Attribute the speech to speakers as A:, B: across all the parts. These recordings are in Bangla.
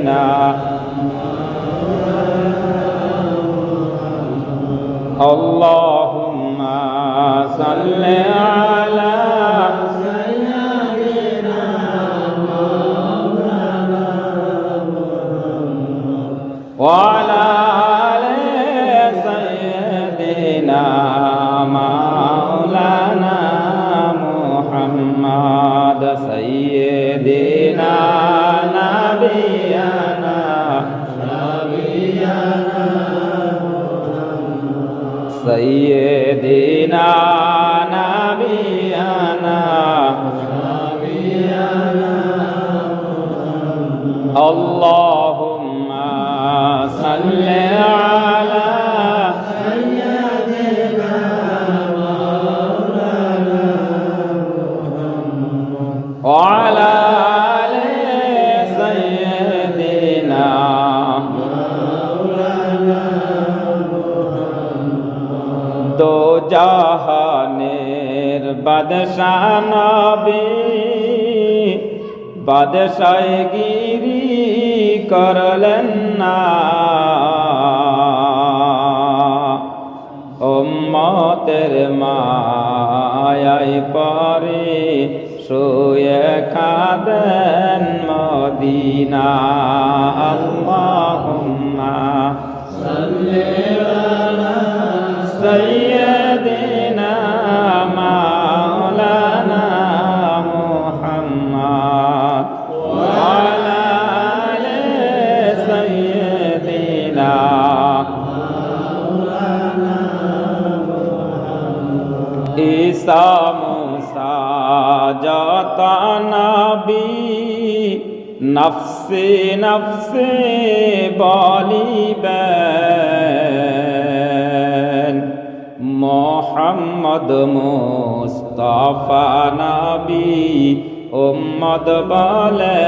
A: سيدنا اللهم صل على سيدنا وعلى آل سيدنا مولانا محمد سيدنا نبينا سيدنا نبينا اللهم صل على سيدنا مولانا وعلى آل سيدنا দো জাহানের বাদশাহ নবী বাদশাহগিরি করলেন না উম্মতের মায়ায় পরে শুয়ে কাঁদেন মদিনা আল্লাহুম্মা সাল্লি আলা سيدنا مولانا محمد وعلى آل سيدنا مولانا محمد ঈসা মুসা যত নবী নফসে নফসে বলিবেন মোহাম্মদ মুস্তাফা নবী উম্মত বলে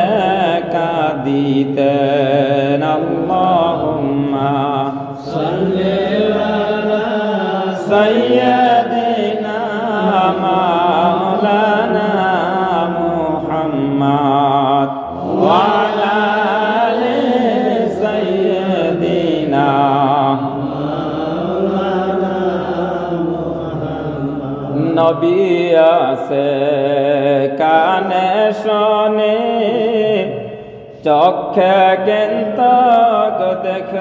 A: কাঁদিতেন আল্লাহুম্মা সাল্লি আলা সাইয়্যিদিনা মাওলানা মুহাম্মদ ওয়া আলা আলি সাইয়্যিদিনা নবী আছে কানে শোনে চক্ষে কিন্তু দেখে